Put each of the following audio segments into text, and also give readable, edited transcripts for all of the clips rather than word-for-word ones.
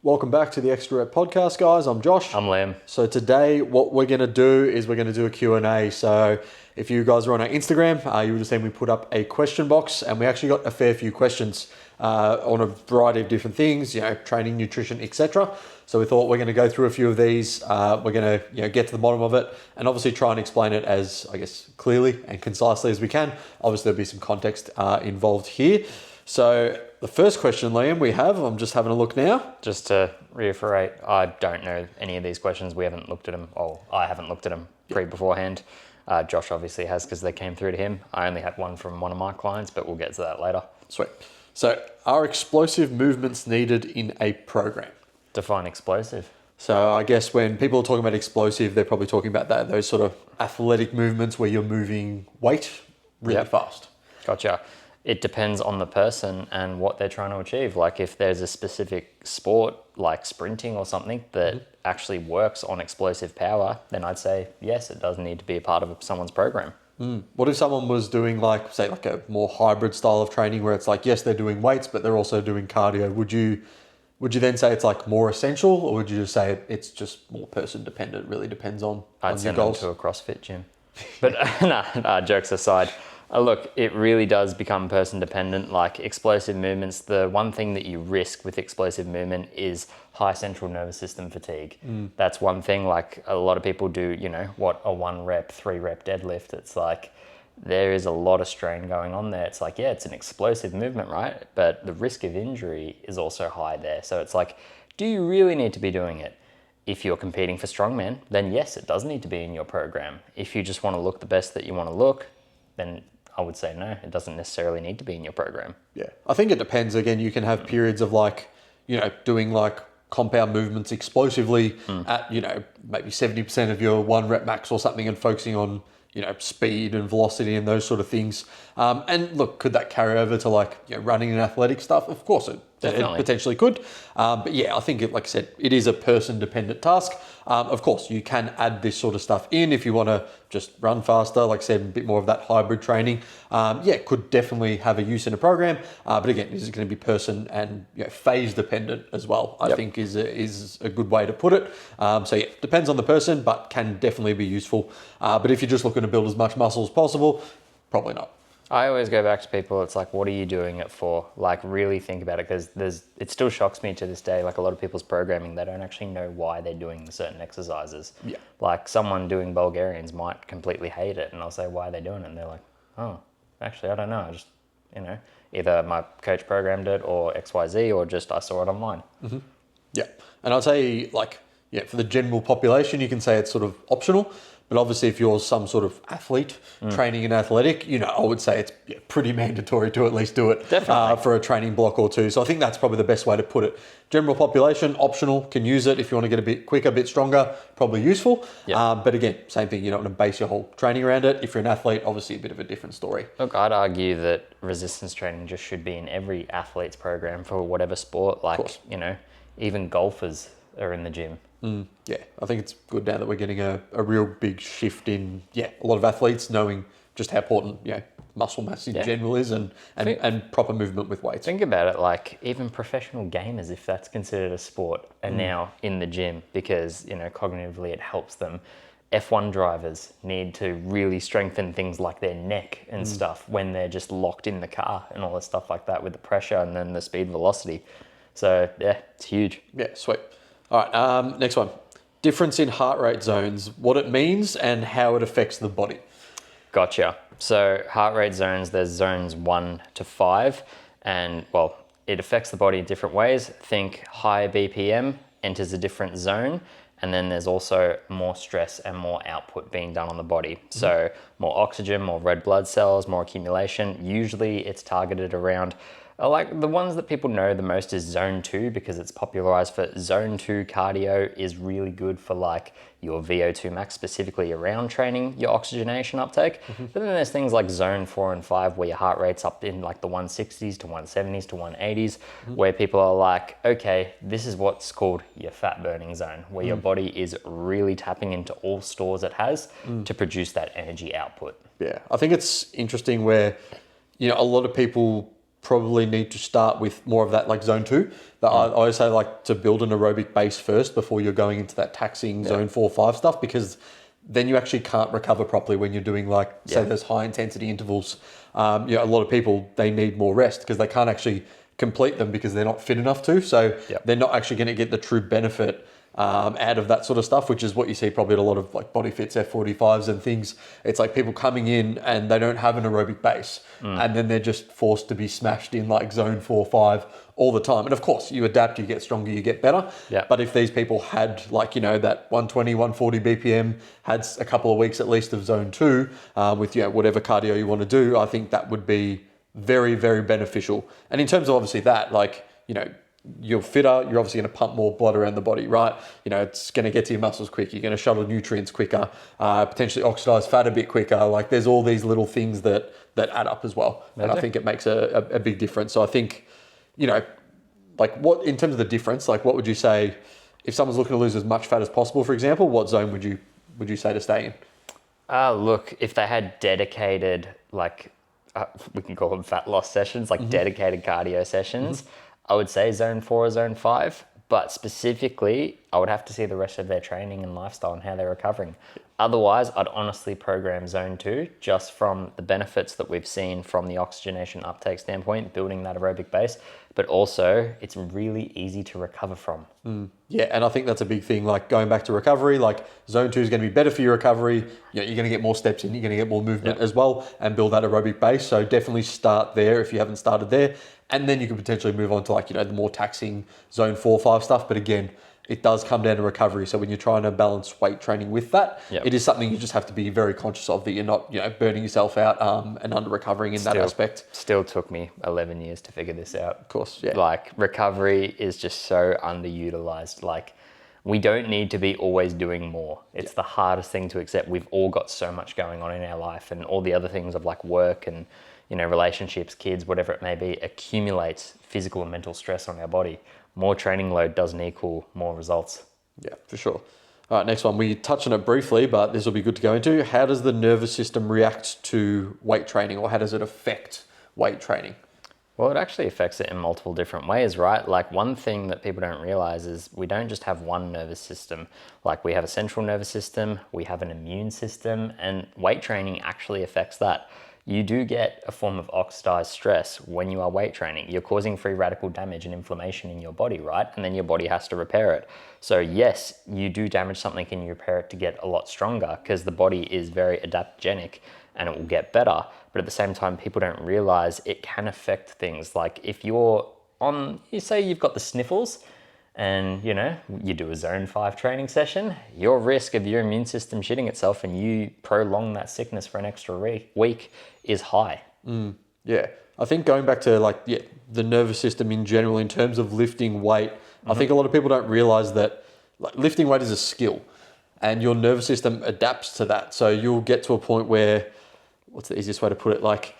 Welcome back to the Extra Rep Podcast, guys. I'm Josh. I'm Liam. So today, what we're going to do is we're going to do a Q&A. So if you guys are on our Instagram, you would have seen we put up a question box, and we actually got a fair few questions on a variety of different things, training, nutrition, etc. So we thought we're going to go through a few of these. We're going to get to the bottom of it, and obviously try and explain it as, clearly and concisely as we can. Obviously, there'll be some context involved here. So the first question, Liam, we have, I'm just having a look now. Just to reiterate, I don't know any of these questions. We haven't looked at them. I haven't looked at them beforehand. Josh obviously has because they came through to him. I only had one from one of my clients, but we'll get to that later. Sweet. So are explosive movements needed in a program? Define explosive. So I guess when people are talking about explosive, they're probably talking about those sort of athletic movements where you're moving weight really fast. Gotcha. It depends on the person and what they're trying to achieve. Like if there's a specific sport like sprinting or something that actually works on explosive power, then I'd say, yes, it does need to be a part of someone's program. What if someone was doing like a more hybrid style of training where it's like, yes, they're doing weights, but they're also doing cardio? Would you then say it's like more essential, or would you just say it's just more person dependent? It really depends on I'd your send goals. them to a CrossFit gym. But nah, jokes aside. Look, it really does become person dependent. Like explosive movements, the one thing that you risk with explosive movement is high central nervous system fatigue. That's one thing. Like a lot of people do, a 1 rep, 3 rep deadlift. It's like there is a lot of strain going on there. It's like, yeah, it's an explosive movement, right? But the risk of injury is also high there. So it's like, do you really need to be doing it? If you're competing for strongman, then yes, it does need to be in your program. If you just want to look the best that you want to look, then I would say no, it doesn't necessarily need to be in your program. Yeah, I think it depends. Again, you can have periods of doing compound movements explosively at, maybe 70% of your 1 rep max or something, and focusing on, speed and velocity and those sort of things. And look, could that carry over to running and athletic stuff? Of course it potentially could. But yeah, I think like I said, it is a person dependent task. Of course, you can add this sort of stuff in if you want to just run faster, like I said, a bit more of that hybrid training. Could definitely have a use in a program. But again, this is going to be person and phase dependent as well, I think is a good way to put it. Depends on the person, but can definitely be useful. But if you're just looking to build as much muscle as possible, probably not. I always go back to people, it's like, what are you doing it for? Like really think about it, because it still shocks me to this day, like a lot of people's programming, they don't actually know why they're doing certain exercises. Yeah. Like someone doing Bulgarians might completely hate it, and I'll say, why are they doing it? And they're like, oh, actually, I don't know. I just, either my coach programmed it or XYZ, or just I saw it online. Mm-hmm. Yeah. And I'd say for the general population, you can say it's sort of optional. But obviously, if you're some sort of athlete training in athletic, I would say it's pretty mandatory to at least do it for a training block or two. So I think that's probably the best way to put it. General population, optional, can use it if you want to get a bit quicker, a bit stronger, probably useful. Yep. But again, same thing, you're not going to base your whole training around it. If you're an athlete, obviously a bit of a different story. Look, I'd argue that resistance training just should be in every athlete's program for whatever sport. Like, even golfers are in the gym. Yeah, I think it's good now that we're getting a real big shift in, a lot of athletes knowing just how important, muscle mass in general is and proper movement with weights. Think about it, like even professional gamers, if that's considered a sport, are now in the gym because, cognitively it helps them. F1 drivers need to really strengthen things like their neck and stuff when they're just locked in the car and all this stuff like that with the pressure and then the speed velocity. So yeah, it's huge. Yeah, sweet. All right, next one. Difference in heart rate zones, what it means and how it affects the body. Gotcha. So heart rate zones, there's zones 1 to 5, and it affects the body in different ways. Think high BPM enters a different zone, and then there's also more stress and more output being done on the body. So more oxygen, more red blood cells, more accumulation. Usually it's targeted around like the ones that people know the most is zone 2, because it's popularized for zone 2 cardio is really good for like your VO2 max, specifically around training your oxygenation uptake. But then there's things like zone 4 and 5 where your heart rate's up in like the 160s to 170s to 180s, where people are like, okay, this is what's called your fat burning zone, where your body is really tapping into all stores it has to produce that energy output. Yeah, I think it's interesting where, a lot of people probably need to start with more of that like zone 2. I always say like to build an aerobic base first before you're going into that taxing zone 4-5 stuff, because then you actually can't recover properly when you're doing like, say, those high intensity intervals. A lot of people, they need more rest because they can't actually complete them because they're not fit enough to. So they're not actually going to get the true benefit out of that sort of stuff, which is what you see probably at a lot of like body fits, F45s and things. It's like people coming in and they don't have an aerobic base, and then they're just forced to be smashed in like zone 4-5 all the time. And of course you adapt, you get stronger, you get better. But if these people had like, that 120, 140 BPM, had a couple of weeks at least of zone 2 with whatever cardio you want to do, I think that would be very, very beneficial. And in terms of obviously that, like, you're fitter, you're obviously going to pump more blood around the body, right? It's going to get to your muscles quick. You're going to shuttle nutrients quicker, potentially oxidize fat a bit quicker. Like there's all these little things that add up as well. And I think it makes a big difference. So I think, like what, in terms of the difference, like what would you say if someone's looking to lose as much fat as possible, for example, what zone would you say to stay in? Look, if they had dedicated, like, we can call them fat loss sessions, like dedicated cardio sessions, I would say zone 4 or zone 5, but specifically, I would have to see the rest of their training and lifestyle and how they're recovering. Otherwise, I'd honestly program zone 2 just from the benefits that we've seen from the oxygenation uptake standpoint, building that aerobic base, but also it's really easy to recover from. Yeah, and I think that's a big thing, like going back to recovery, like zone 2 is going to be better for your recovery. You're going to get more steps in, you're going to get more movement as well and build that aerobic base. So definitely start there if you haven't started there. And then you could potentially move on to like, the more taxing zone 4-5 stuff. But again, it does come down to recovery. So when you're trying to balance weight training with that, it is something you just have to be very conscious of, that you're not, burning yourself out and under recovering in that aspect. Still took me 11 years to figure this out. Of course, yeah. Like recovery is just so underutilized. Like we don't need to be always doing more. It's the hardest thing to accept. We've all got so much going on in our life, and all the other things of like work and relationships, kids, whatever it may be, accumulates physical and mental stress on our body. More training load doesn't equal more results. Yeah, for sure. All right, next one. We touched on it briefly, but this will be good to go into. How does the nervous system react to weight training, or how does it affect weight training? Well, it actually affects it in multiple different ways, right? Like one thing that people don't realize is we don't just have one nervous system. Like we have a central nervous system, we have an immune system, and weight training actually affects that. You do get a form of oxidized stress when you are weight training. You're causing free radical damage and inflammation in your body, right? And then your body has to repair it. So yes, you do damage something and you repair it to get a lot stronger, because the body is very adaptogenic and it will get better. But at the same time, people don't realize it can affect things. Like if you're you say you've got the sniffles, and you do a zone 5 training session, your risk of your immune system shitting itself and you prolong that sickness for an extra week is high. Yeah, I think going back to the nervous system in general, in terms of lifting weight, I think a lot of people don't realize that lifting weight is a skill, and your nervous system adapts to that. So you'll get to a point where, what's the easiest way to put it? Like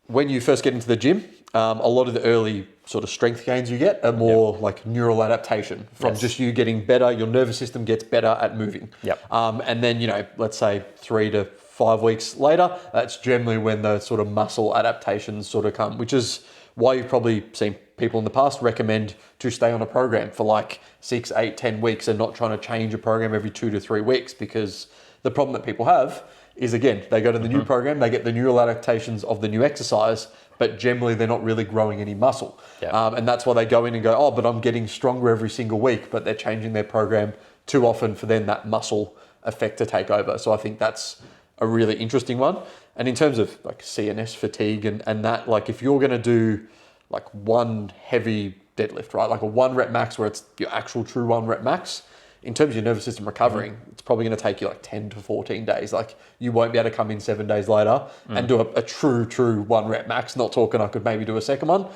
when you first get into the gym, a lot of the early sort of strength gains you get are more like neural adaptation from just you getting better. Your nervous system gets better at moving. And then, let's say 3 to 5 weeks later, that's generally when the sort of muscle adaptations sort of come, which is why you've probably seen people in the past recommend to stay on a program for like 6, 8, 10 weeks and not trying to change a program every 2 to 3 weeks, because the problem that people have is, again, they go to the new program, they get the neural adaptations of the new exercise, but generally they're not really growing any muscle. And that's why they go in and go, but I'm getting stronger every single week, but they're changing their program too often for then that muscle effect to take over. So I think that's a really interesting one. And in terms of like CNS fatigue and that, like if you're going to do like one heavy deadlift, right, like a 1 rep max where it's your actual true 1 rep max, in terms of your nervous system recovering, it's probably going to take you like 10 to 14 days. Like you won't be able to come in 7 days later and do a true 1 rep max. Not talking I could maybe do a second one.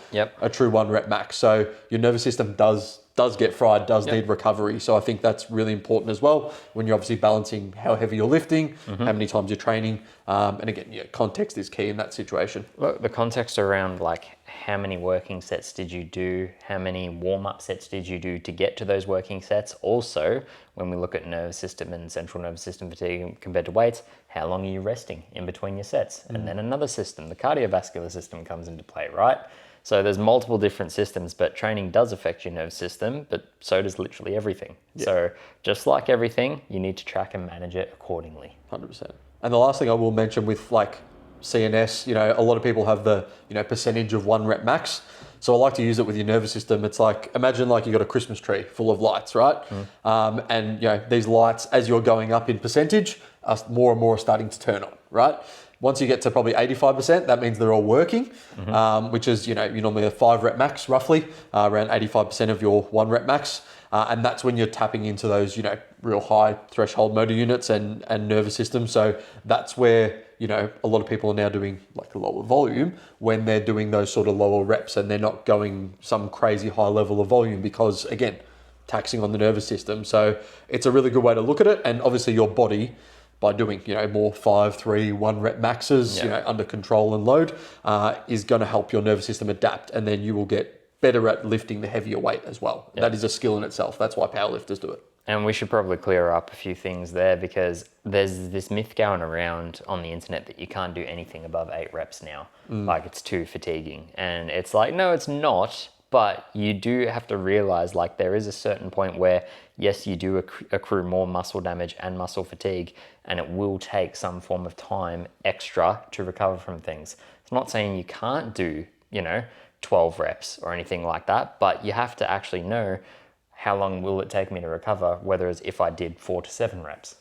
A true 1 rep max. So your nervous system does get fried, does need recovery. So I think that's really important as well when you're obviously balancing how heavy you're lifting, how many times you're training. And again, context is key in that situation. Look, the context around like how many working sets did you do? How many warm-up sets did you do to get to those working sets? Also, when we look at nervous system and central nervous system fatigue compared to weights, how long are you resting in between your sets? And then another system, the cardiovascular system, comes into play, right? So there's multiple different systems, but training does affect your nervous system, but so does literally everything. Yeah. So just like everything, you need to track and manage it accordingly. 100%. And the last thing I will mention with like CNS, a lot of people have the, percentage of 1 rep max. So I like to use it with your nervous system. It's like, imagine like you got a Christmas tree full of lights, right? And these lights, as you're going up in percentage, more and more are starting to turn on, right? Once you get to probably 85%, that means they're all working, which is, you normally have 5 rep max roughly, around 85% of your 1 rep max. And that's when you're tapping into those, real high threshold motor units and nervous system. So that's where, a lot of people are now doing like a lower volume when they're doing those sort of lower reps and they're not going some crazy high level of volume because, again, taxing on the nervous system. So it's a really good way to look at it. And obviously your body, by doing, more 5, 3, 1 rep maxes, under control and load, is going to help your nervous system adapt. And then you will get better at lifting the heavier weight as well. That is a skill in itself. That's why powerlifters do it. And we should probably clear up a few things there because there's this myth going around on the internet that you can't do anything above 8 reps now. Like it's too fatiguing. And it's like, no, it's not. But you do have to realize like there is a certain point where, yes, you do accrue more muscle damage and muscle fatigue, and it will take some form of time extra to recover from things. It's not saying you can't do, 12 reps or anything like that, but you have to actually know how long will it take me to recover, whether it's if I did 4 to 7 reps.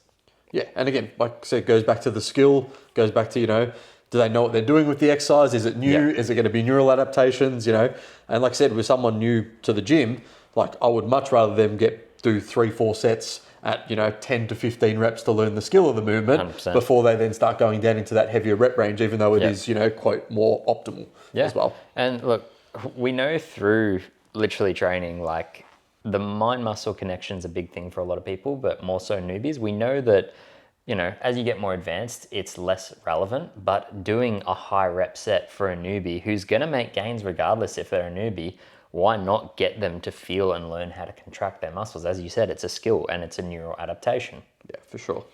Yeah, and again, like I said, it goes back to the skill, goes back to, do they know what they're doing with the exercise? Is it new? Is it going to be neural adaptations, And like I said, with someone new to the gym, like I would much rather them do 3-4 sets at, 10 to 15 reps to learn the skill of the movement 100%. Before they then start going down into that heavier rep range, even though it is, quote, more optimal as well. And look, we know through literally training, like the mind-muscle connection is a big thing for a lot of people, but more so newbies. We know that, as you get more advanced, it's less relevant, but doing a high rep set for a newbie who's going to make gains regardless if they're a newbie, why not get them to feel and learn how to contract their muscles? As you said, it's a skill and it's a neural adaptation. Yeah, for sure.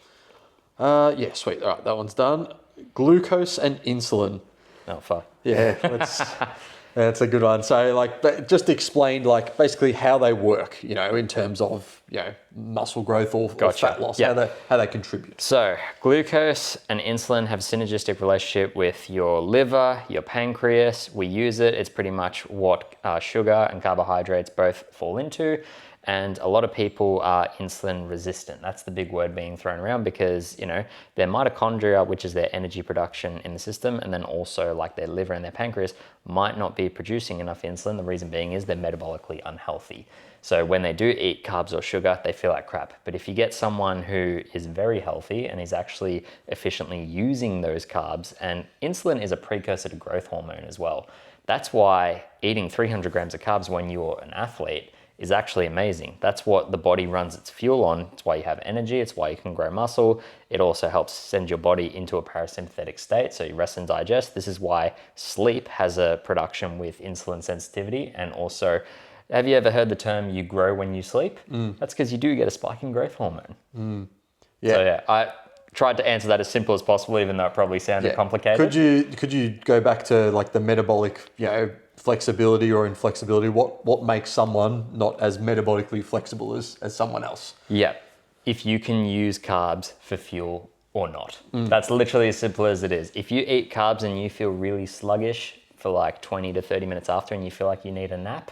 Sweet. All right, that one's done. Glucose and insulin. Oh, fuck. Yeah, that's a good one. So, like, just explain, like, basically how they work, in terms of, muscle growth or fat loss, how they contribute. So, glucose and insulin have a synergistic relationship with your liver, your pancreas. We use it. It's pretty much what sugar and carbohydrates both fall into. And a lot of people are insulin resistant. That's the big word being thrown around because, their mitochondria, which is their energy production in the system, and then also like their liver and their pancreas might not be producing enough insulin. The reason being is they're metabolically unhealthy. So when they do eat carbs or sugar, they feel like crap. But if you get someone who is very healthy and is actually efficiently using those carbs, and insulin is a precursor to growth hormone as well. That's why eating 300 grams of carbs when you're an athlete is actually amazing. That's what the body runs its fuel on. It's why you have energy. It's why you can grow muscle. It also helps send your body into a parasympathetic state, so you rest and digest. This is why sleep has a production with insulin sensitivity. And also, have you ever heard the term you grow when you sleep? That's because you do get a spike in growth hormone. Yeah. So I tried to answer that as simple as possible, even though it probably sounded complicated. Could you go back to like the metabolic, flexibility or inflexibility? What makes someone not as metabolically flexible as someone else? Yeah. If you can use carbs for fuel or not. That's literally as simple as it is. If you eat carbs and you feel really sluggish for like 20 to 30 minutes after and you feel like you need a nap,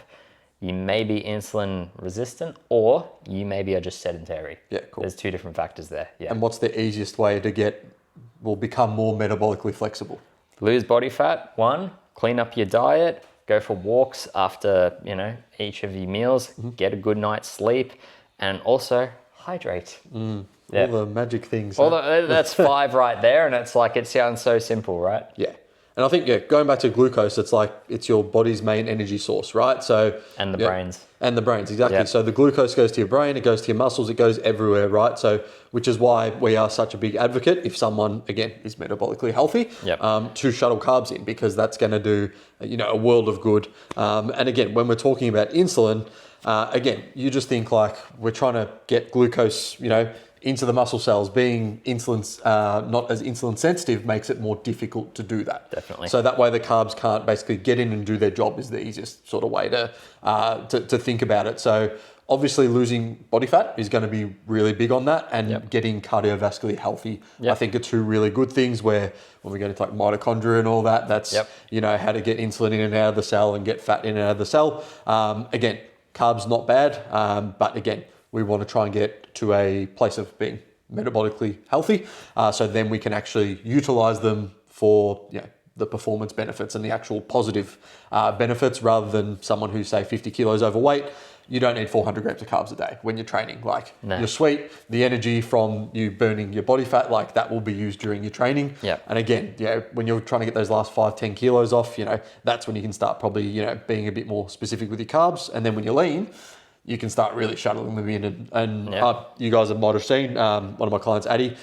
you may be insulin resistant or you maybe are just sedentary. Yeah, cool. There's 2 different factors there. Yeah. And what's the easiest way to become more metabolically flexible? Lose body fat, 1, clean up your diet, go for walks after, each of your meals, get a good night's sleep, and also hydrate. All the magic things. That's 5 right there, and it's like, it sounds so simple, right? Yeah. And I think, going back to glucose, it's like, it's your body's main energy source, right? So And the brains. And the brains, exactly. Yeah. So the glucose goes to your brain, it goes to your muscles, it goes everywhere, right? So, which is why we are such a big advocate, if someone, again, is metabolically healthy, to shuttle carbs in, because that's going to do, a world of good. And again, when we're talking about insulin, again, you just think like we're trying to get glucose, into the muscle cells. Being insulin not as insulin sensitive makes it more difficult to do that. Definitely. So that way the carbs can't basically get in and do their job is the easiest sort of way to think about it. So obviously losing body fat is going to be really big on that, and getting cardiovascularly healthy. I think are two really good things where when we get into like mitochondria and all that, that's, you know, how to get insulin in and out of the cell and get fat in and out of the cell. Again, carbs not bad, but again, we want to try and get to a place of being metabolically healthy. So then we can actually utilize them for, you know, the performance benefits and the actual positive benefits, rather than someone who's, say, 50 kilos overweight. You don't need 400 grams of carbs a day when you're training. Like, you're sweet, the energy from you burning your body fat, like that will be used during your training. And again, you know, when you're trying to get those last 5-10 kilos off, you know, that's when you can start probably, you know, being a bit more specific with your carbs. And then when you're lean, you can start really shuttling them in. And you guys might have seen one of my clients, Addy,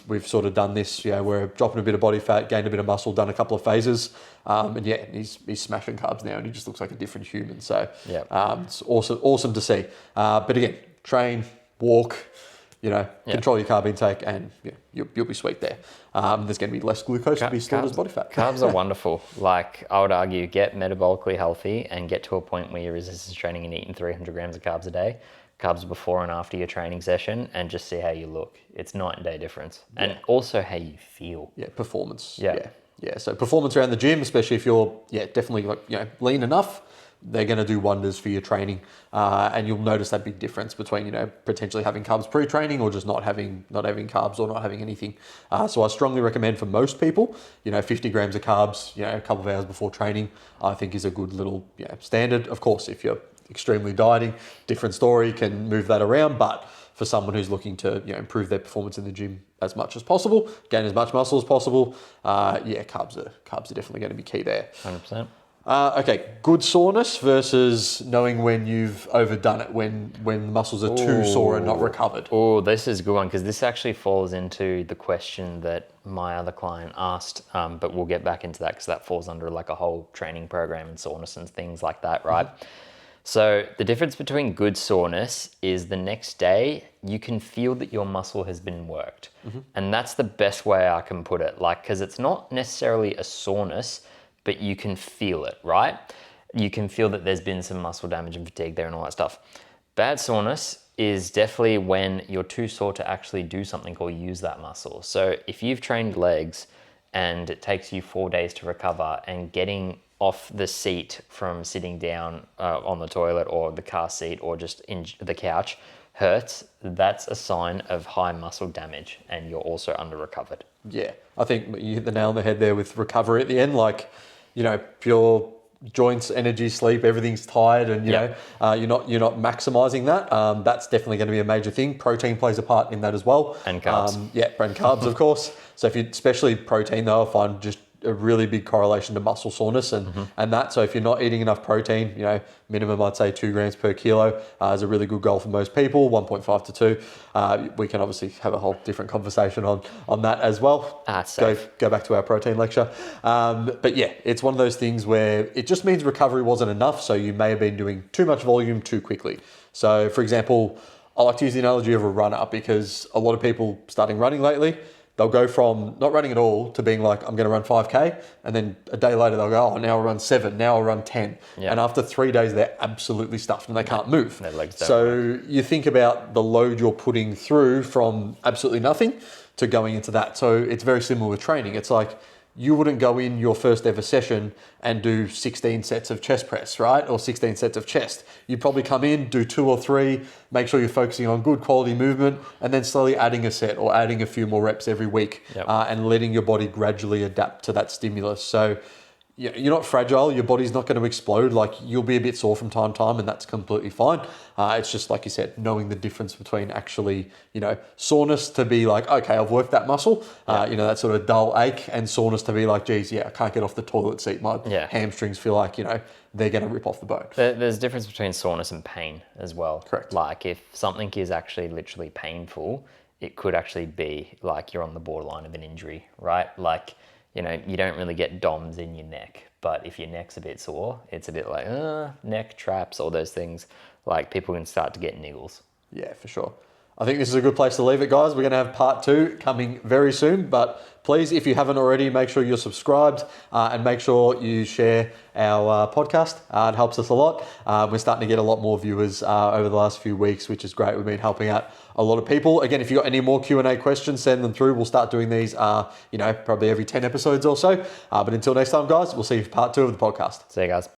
we've sort of done this, you know, we're dropping a bit of body fat, gained a bit of muscle, done a couple of phases. And he's smashing carbs now, and he just looks like a different human. So it's awesome to see. But again, train, walk, you know, control your carb intake, and you'll be sweet there. There's going to be less glucose to be stored as body fat. Carbs are wonderful. Like, I would argue, get metabolically healthy and get to a point where you're resistance training and eating 300 grams of carbs a day, carbs before and after your training session, and just see how you look. It's night and day difference. And also how you feel. Performance. So performance around the gym, especially if you're definitely, like, you know, lean enough, they're going to do wonders for your training, and you'll notice that big difference between, you know, potentially having carbs pre-training or just not having carbs or not having anything. So I strongly recommend for most people, you know, 50 grams of carbs, you know, a couple of hours before training, I think is a good little, you know, standard. Of course, if you're extremely dieting, different story, can move that around, but for someone who's looking to, you know, improve their performance in the gym as much as possible, gain as much muscle as possible, carbs are definitely going to be key there. 100%. Okay, good soreness versus knowing when you've overdone it, when the muscles are too sore and not recovered. Oh, this is a good one, because this actually falls into the question that my other client asked, but we'll get back into that because that falls under like a whole training program and soreness and things like that, right? So the difference between good soreness is the next day you can feel that your muscle has been worked. And that's the best way I can put it, like, because it's not necessarily a soreness, but you can feel it, right? You can feel that there's been some muscle damage and fatigue there and all that stuff. Bad soreness is definitely when you're too sore to actually do something or use that muscle. So if you've trained legs and it takes you 4 days to recover, and getting off the seat from sitting down on the toilet or the car seat or just in the couch hurts, that's a sign of high muscle damage, and you're also under recovered. Yeah, I think you hit the nail on the head there with recovery at the end. Like, you know, pure joints, energy, sleep, everything's tired, and you know, you're not maximizing that. That's definitely going to be a major thing. Protein plays a part in that as well, and carbs. And carbs, of course. So if you, especially protein, though, I find just a really big correlation to muscle soreness and that. So if you're not eating enough protein, you know, minimum I'd say 2 grams per kilo is a really good goal for most people. 1.5 to 2. We can obviously have a whole different conversation on that as well. Go back to our protein lecture. But yeah, it's one of those things where it just means recovery wasn't enough. So you may have been doing too much volume too quickly. So for example, I like to use the analogy of a runner, because a lot of people starting running lately, they'll go from not running at all to being like, I'm going to run 5K. And then a day later, they'll go, now I'll run 7, now I'll run 10. And after 3 days, they're absolutely stuffed and they can't move. Their legs don't work. You think about the load you're putting through from absolutely nothing to going into that. So it's very similar with training. It's like, you wouldn't go in your first ever session and do 16 sets of chest press, right? Or 16 sets of chest. You probably come in, do 2 or 3, make sure you're focusing on good quality movement, and then slowly adding a set or adding a few more reps every week, and letting your body gradually adapt to that stimulus. So you're not fragile, your body's not going to explode. Like, you'll be a bit sore from time to time, and that's completely fine. It's just, like you said, knowing the difference between actually, you know, soreness to be like, okay, I've worked that muscle, you know, that sort of dull ache, and soreness to be like, geez, I can't get off the toilet seat. My hamstrings feel like, you know, they're going to rip off the bone. There's a difference between soreness and pain as well. Correct. Like, if something is actually literally painful, it could actually be like you're on the borderline of an injury, right? Like, you know, you don't really get DOMs in your neck, but if your neck's a bit sore, it's a bit like neck traps, all those things. Like, people can start to get niggles. Yeah, for sure. I think this is a good place to leave it, guys. We're going to have part 2 coming very soon, but please, if you haven't already, make sure you're subscribed and make sure you share our podcast. It helps us a lot. We're starting to get a lot more viewers over the last few weeks, which is great. We've been helping out a lot of people. Again, if you've got any more Q&A questions, send them through. We'll start doing these, probably every 10 episodes or so. But until next time, guys, we'll see you for part 2 of the podcast. See you guys.